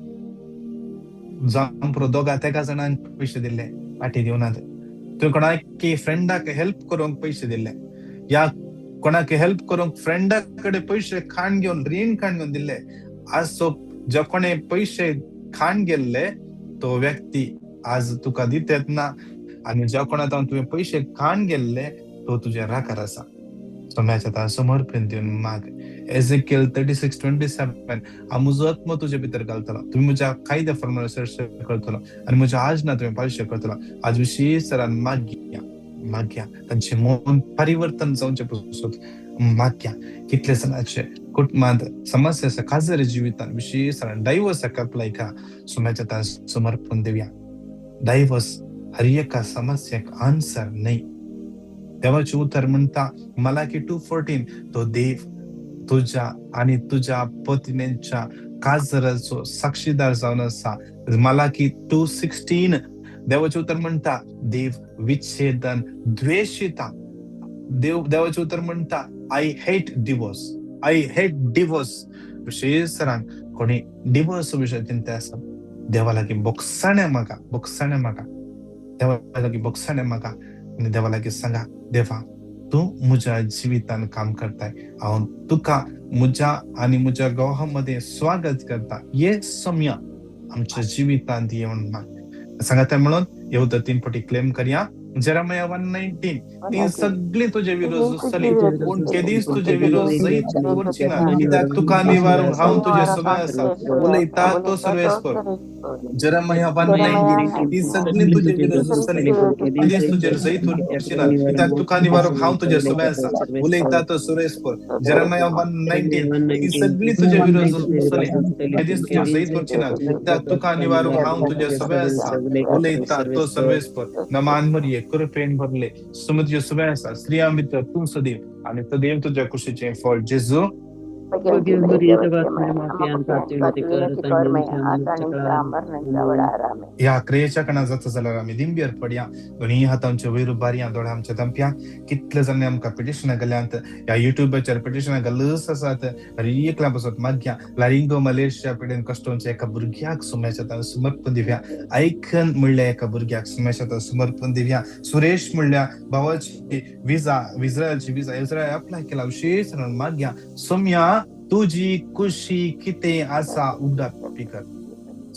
[SPEAKER 1] जावं पुरो दोगा तेगा जाणांक पैसे दिल्ले फाटी दिवनात तुम्ही कोणाक फ्रेंडाक हेल्प करूंक पैसे दिल्ले या कोणाक हेल्प करूंक फ्रेंडा कडे पैसे खाण घेवन रीण खाण घेवन दिल्ले आज तो जो कोणे पैसे खाण गेल्ले तो व्यक्ती आज तुका दितेत ना आणि ज्या कोणाक तुवें पैसे खाण गेल्ले तो तुझे राकार आसा सोम्याच्या समर्पण दिवन माग एझेकिएल 36:27 हांव म्हजो आत्मो तुजे भितर घालतलो तुम्ही म्हज्या कायद्या प्रमाणे सर्च करतलो आणि म्हज्या आजना तुवें पाळशे करतलो आज विशेष तरान माग्या तांचे मन परिवर्तन जावचे पसून माग्या कितले जणांचे कुटुंबांत समस्या आसा खाजर जिवितांत विशेष तरान डायव्हर्साक अप्लाय करा सोम्याच्या समर्पण दिवया डायव्हर्स हर एका समस्येक आन्सर नाही देवाचे उतर म्हणता मलाकी 2:14 तो देव तुझ्या आणि तुझ्या पत्नीच्या काजराचो साक्षीदार जावन आसा मलाकी 2:16 देवाचे उतर म्हणता देव विच्छेदन द्वेषिता देवाचे उतर म्हणता आय हेट डिवोर्स विशेष तरान कोणी डिवोर्स विशय चिंता आसा देवा लागी बोगसाणे मागा देवा लागी बोगसाणे मागा आणि देवा लागी सांगा देवा तू म्हज्या जिवितान काम करताय हांव तुका म्हज्या आणि म्हज्या गावामध्ये स्वागत करता ये सोम्या आमच्या जिवितांत येवन माग सांगात म्हणून येऊ तर 3 पटी क्लेम करया जेरेमिया 1:19 ती सगळी तुझे विरोध जाली पूण केदीस तुझे विरोध जायत करची ना कित्याक तुका निवारूंक हांव तुजे सोबत आसा उलयता तो सर्वेस्पर जेरेमिया 1:19 ती सगळी तुझे विरोध जाली केदीस तुजे जायत करची ना कित्याक तुका निवारूंक हांव तुजे सोबत आसा उलयता तो सर्वेस्पर जेरेमिया 1:19 ती सगळी तुझे विरोध जाली केदीस तुजे जायत करची ना कित्याक तुका निवारूंक हांव तुजे सोबत आसा उलयता तो सर्वेस्पर नमान मरिये कृपेन भरले समुद्र सुबह आसा स्त्रियां भितर तू सदैव आणि सदैव तुझ्या कुशीचें फळ जेजू या क्रियेच्या कणा जाता जाल्यार आमी दिंबेर पडया दोनी हातांच्या वयर उबारया दोळ्या आमच्या दंप्या कितले जाणांनी आमकां पिटिशनां घाल्यांत या युट्यूबाचेर पिटिशनां घालस आसात एकल्या बसत माग्या लारिंगो मलेशिया पिडेन कश्टोंच्या एका भुरग्याक सोम्याच्या समर्पण दिव्या आयकन म्हणल्या एका भुरग्याक सोम्याच्या समर्पण दिव्या सुरेश म्हणल्या भावाची इस्रायलची विजा इस्रायल अप्लाय केला विशेष माग्या सोम्या तुझी खुशी कितें आसा उगडात पिकर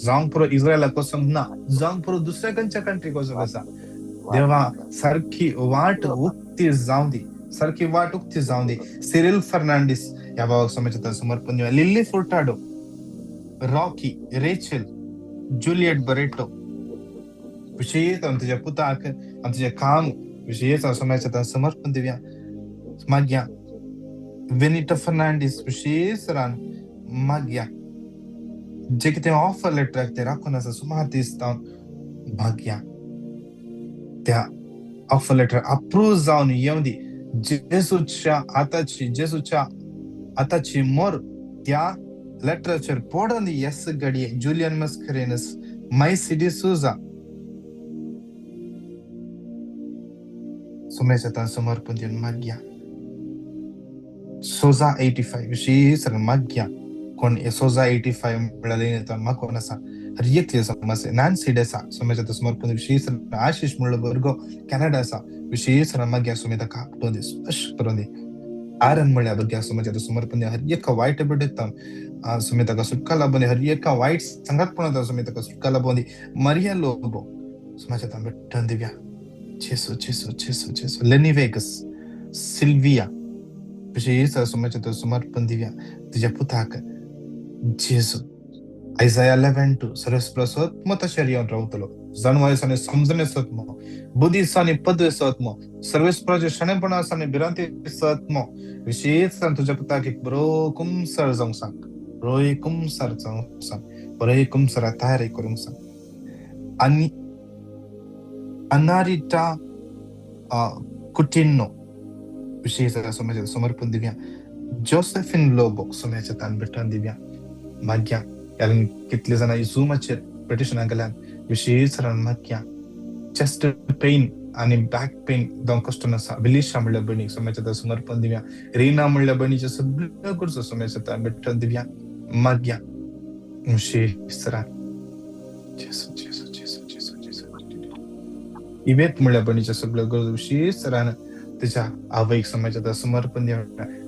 [SPEAKER 1] जावंक पुरो इस्रायला कोसम ना जावंक पुरो दुसऱ्या खंयच्या कंट्री कोसम आसा देवा सारखी वाट उक्ती जावं दी सिरिल फर्नांडीस ह्या भावाक सोम्याच्या समर्पण दिवया Lilly Furtado Rocky, Rachel, Juliet Barreto विशेष तुझ्या पुताक तुझे काम विशेष सोम्याच्या समर्पण दिव्या माग्या विनिटा फर्नांडिस विशेष रान माग्या जे किती ऑफर लेटर ते राखून असं सुमातीस भाग्या त्या ऑफर लेटर अप्रूव्ह जाऊन येऊन दी जेसूच्या आताची मोर त्या लेटरचर पोडन यस गडिये जुलियन मस्करेनस मायसिडी सुजा सुमेच्या समर्पण देऊन माग्या सोजा 85 विशेष माग्या कोण सोजा 85 मिळाले तर मग कोण असा रियक्ती समस्या नॅन्सी डेसा सुमेच्या समर्पण विशेष आशिष मुळ वर्गो कॅनडा असा विशेष माग्या सुमेता का दोन स्पष्ट करून दे आरन मळ्या बग्या सुमेच्या समर्पण हरियका वाईट बिडताम सुमेता का सुटकाला बने हरियका वाईट संगतपणा सुमेता का सुटकाला बने मरिया लोबो सुमेच्या बेटन दिव्या जेसू लेनी वेगस सिल्विया विशेष सुमेच्या समर्पण दिव्या तुझ्या पुताक जेसू Isaiah 11:2 सरस्प्रसोत्म तशरियन रावतलो जाणवायसाने समजणे सत्म बुद्धीसाने पदवे सत्म सर्वेस प्रजे शणेपणासाने बिरांती सत्म विशेष तुझ्या पुताक एक बरो कुमसर जाऊन सांग रोय कुमसर जाऊन सांग बरोय कुमसरा तयारी करून सांग आणि अनारिटा कुटिनो विशेष सोम्याच्या समर्पण दिव्या जोसेफिन लोबो सोम्याच्या तान बेटन दिव्या माग्या याला कितले जण झूमाचे पिटिशन केल्यान विशेष माग्या चेस्ट पेन आणि बॅक पेन दोन कष्ट नसा विलिशा म्हणल्या बणी सोम्याच्या समर्पण दिव्या रीना म्हणल्या बणीचे सगळं करतो सोम्याच्या बेटन दिव्या माग्या विशेष इवेत म्हणल्या बणीच्या सगळं गरज विशेष त्याच्या आवयक समाजात समर्पण द्यावं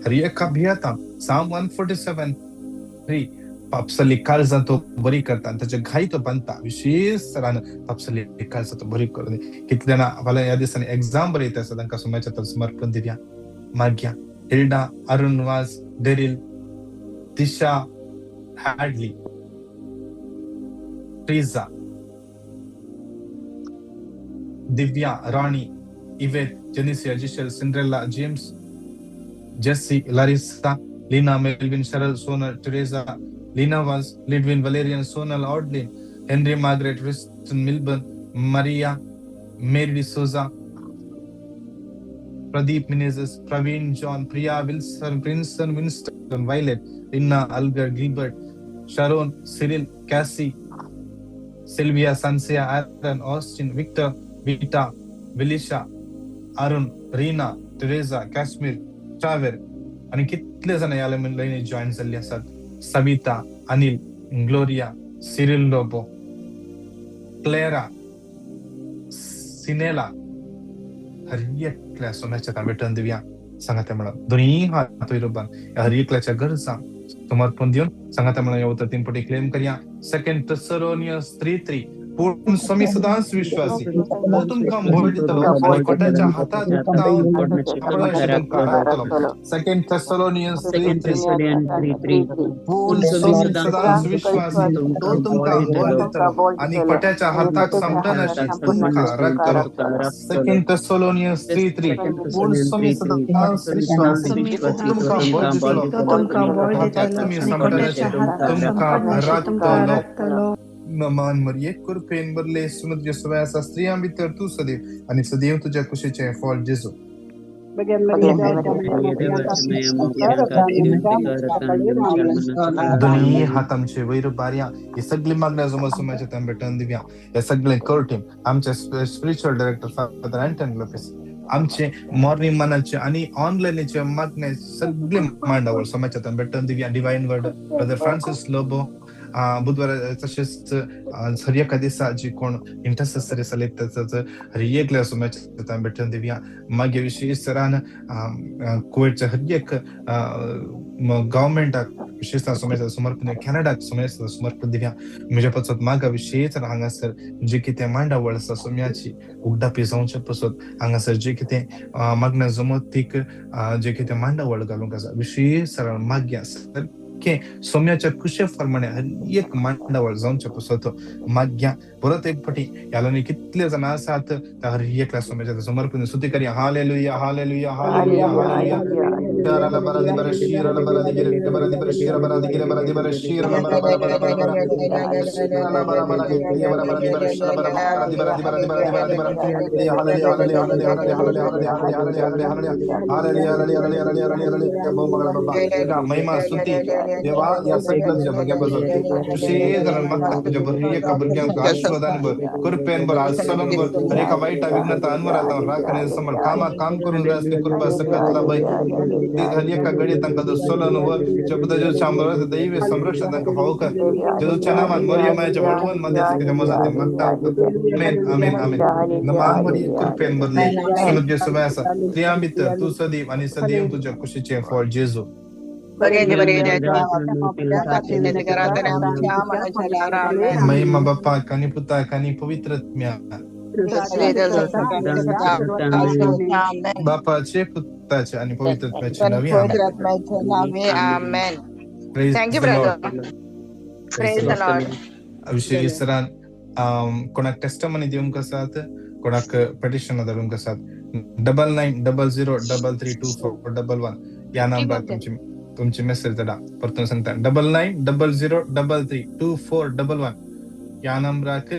[SPEAKER 1] हरियका भियाता साम 147:3 पापसली काळजा तो बरी करता त्याच्या घाई तो बनता विशेष पापसली काळजा तो बरी करून कितल्याना मला या दिवसांनी एक्झाम बरी येते तांकां समाजात समर्पण दिव्या माग्या हिल्डा अरुणवास Deryl Disha Hadley Treeza Divya Rani Yvette Jenisia Giselle Cinderella James Jessie Larissa Leena Melvin Sharal Sonal Teresa Leena Vaz Lidwin Valerian Sonal Audlin Henry Margaret Riston Milburn Maria Mary D'Souza Pradeep Menezes Praveen John Priya Wilson Prinson Winston Violet Leena Algar Gilbert Sharon Cyril Casey Sylvia Sancia Aaron Austin Victor Vita Wilisha Arun Reena Teresa Casimir Trevor आणि कितले जण याला लईने join झाले असतात Savita Anil Gloria Cyril Lobo Clara सिनेला हरियकल्या सोन्याच्या तांबेटन दिव्या सांगा मला दोन्ही हात विरोबान हरियकल्याच्या गरजा समर्पण देऊन सांगा मला या तीन पटी क्लेम करूया 2 Thessalonians 3:3 पूर्ण स्वामी सदांच विश्वासी तुमका भोडीतलो आणि कोटाच्या हातात सेकंड थेसलोनियन्स 3:3 पूर्ण स्वामी सदांच विश्वासी तुमका भोडीतलो आणि कोटाच्या हातात समटनाशी तुमका रक्तलो सेकंड थेसलोनियन्स 3:3 पूर्ण स्वामी सदांच विश्वासी तुमका भोडीतलो तुम्ही समटनाशी तुमका रक्तलो नमान मरिये कुरपेन बरले समुद्र सवयासा स्त्रियां भितर तू सदैव आणि सदैव तुझ्या कुशीचे फळ जेजू दोन्ही हातांचे वैर बार्या हे सगळे मागण्या जमल समाजाच्या तांबेटन दिव्या हे सगळे कोर टीम आमचे spiritual director father Anton Lopes आमचे मॉर्निंग मनाचे आणि ऑनलाईनचे मागणे सगळे मांडावर समाजाच्या तांबेटन दिव्या divine word brother Francis Lobo बुधवार तसेच हरियका दिसा जी कोण इंटरसेसरी सले त्याचं हरियकल्या सोम्याच्या तांबेटन दिव्या मागे विशेष सरान कुवेटच्या हरियक गव्हर्नमेंटाक विशेषतः सोम्याचं समर्पण कॅनडाक सोम्याचं समर्पण दिव्या म्हज्या पसत मागा विशेष हांगासर जे कितें मांडावळ आसा सोम्याची उगडापी जावचे पसत हांगासर जे कितें मागण्या जमतीक जे कितें मांडावळ घालूंक आसा विशेष माग्या सर ओके सोम्याच्या कुशेप्रमाणे हर एक मांडावर जाऊनच्या पुसतो माग्या परत एक पटी याला नी कितले जण आसात हर एकला सोम्याच्या समर्पण स्तुती करी hallelujah hallelujah hallelujah hallelujah Shara la bara di bara shira la bara di gire bara di bara shira bara di gire bara di bara shira la bara bara bara bara bara shira la bara bara di bara bara di bara shira bara bara di bara di bara di bara di bara di bara hallelujah hallelujah hallelujah hallelujah hallelujah hallelujah बोंबगला बाबा का महिमा स्तुती देवा या सगळं जबरग्याबद्दल विशेष जन्मात जबरिया कबरग्या आशीर्वादान बर कृपेन बर आसलन बर अरे का वाईट विघ्नता अनवर आता राखणे समोर काम करून रासली कृपा सकतला बाई हर एका गडी तंका सोलन व शब्द जो सांभाळ दैव संरक्षण तंका भावक जो नामान मरियमाच्या वडवण मध्ये त्याच्या मजात म्हणता आमेन आमेन आमेन नमान मरी कृपेन बरले सुलभ जे सुभासा त्रियामित तू सदैव आणि सदैव तुझ्या खुशीचे फळ जेजू महिमा बाप्पा कनी पुता कनी पवित्रत्म्या बापाचे पुत्राचे आणि पवित्रत्म्याचे नवी आमेन
[SPEAKER 6] Thank you, brother. Praise the Lord.
[SPEAKER 1] अभिषेक इसरान कोणाक टेस्टमनी देऊन कसात कोणाक पेटिशन धरून कसात 9900332411 या नंबर तुमची मेसेज धाडा परतून सांगता 9900332411 या नंबराक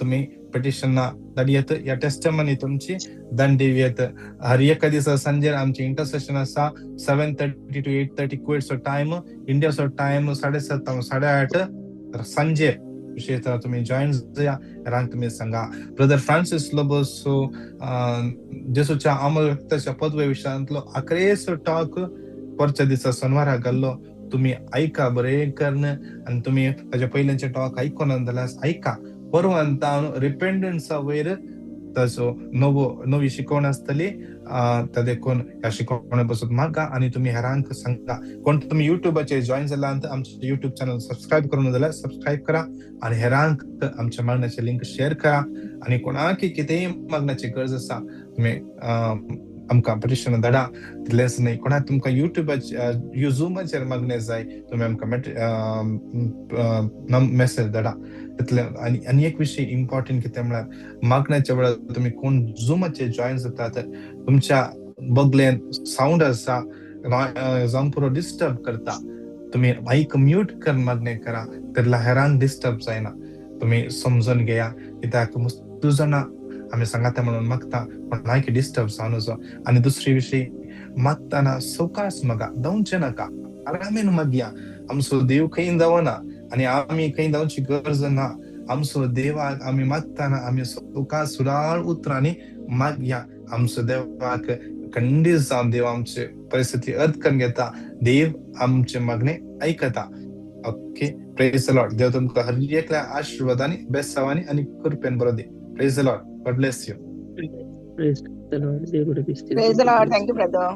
[SPEAKER 1] तुम्ही पेटिशन धाडियत या टेस्टमनी तुमची दंडियत हर एका दिसा संजे आमची इंटरसेशन आसा 7:30 to 8:30 कुवेटचो टाइम इंडियाचो टाइम 7:30 8:30 संजे विशेषतः तुम्ही जॉईन या रांग तुम्ही सांगा ब्रदर फ्रान्सिस लोबोसो जेसूच्या अमल व्यक्ताच्या पदवे विषयांतलो अकरेसो टॉक परच्या दिसा शनिवारा घाल्लो तुम्ही ऐका बरे करण आणि तुम्ही ताच्या पयलींचे टॉक ऐकून जाल्यार ऐका परवंत रिपेंडन्सा वयर ताचो नवी शिकवण आसतली त्या देखून ह्या शिकवणे पासून मागा आणि तुम्ही हेरांक सांगा कोण तुम्ही युट्यूबाचेर जॉईन जाला आमचे युट्यूब चॅनल सबस्क्राईब करून जाल्यार सबस्क्राईब करा आणि हेरांक आमच्या मागण्याचे लिंक शेअर करा आणि कोणाक कितेंय मागण्याची गरज आसा तुम्ही आमकां पेटिशन धाडा तितलेंच न्हय कोणाक तुमकां युट्यूबाचेर झूमाचेर मागणें जाय तुम्ही आमकां मेसेज धाडा तितले आनी एक विशय इम्पॉर्टंट कितें म्हळ्यार मागण्याच्या वेळार तुम्ही कोण झूमाचेर जॉईन जातात तुमच्या बगलेन साऊंड आसा जावन पुरो डिस्टर्ब करता तुम्ही माईक म्यूट कर मागणें करा तर हेरांक डिस्टर्ब जायना तुम्ही समजून घेया कित्याक तू जाणा आम्ही सांगाता म्हणून मागता पण माईक डिस्टर्ब जावन नजो आणि दुसरी विषय मागताना सवकास मागा दवचे नाका आरामेन मागया आमचो देव खंय जावना आणि आम्ही खंय जावची गरज ना आमचो देवाक आम्ही मागताना आम्ही सवकास सुडाळ उतरांनी मागया आमचो देवाक खंडीत जावन देव आमचे परिस्थिती अर्थ करून घेता देव आमचे मागणे ऐकता ओके प्रेज द लॉर्ड देव तुमकां हर एकल्या आशीर्वादांनी बेसावांनी आणि कृपेन बरो दे praise the Lord God bless you.
[SPEAKER 6] Praise the Lord. Thank you, brother.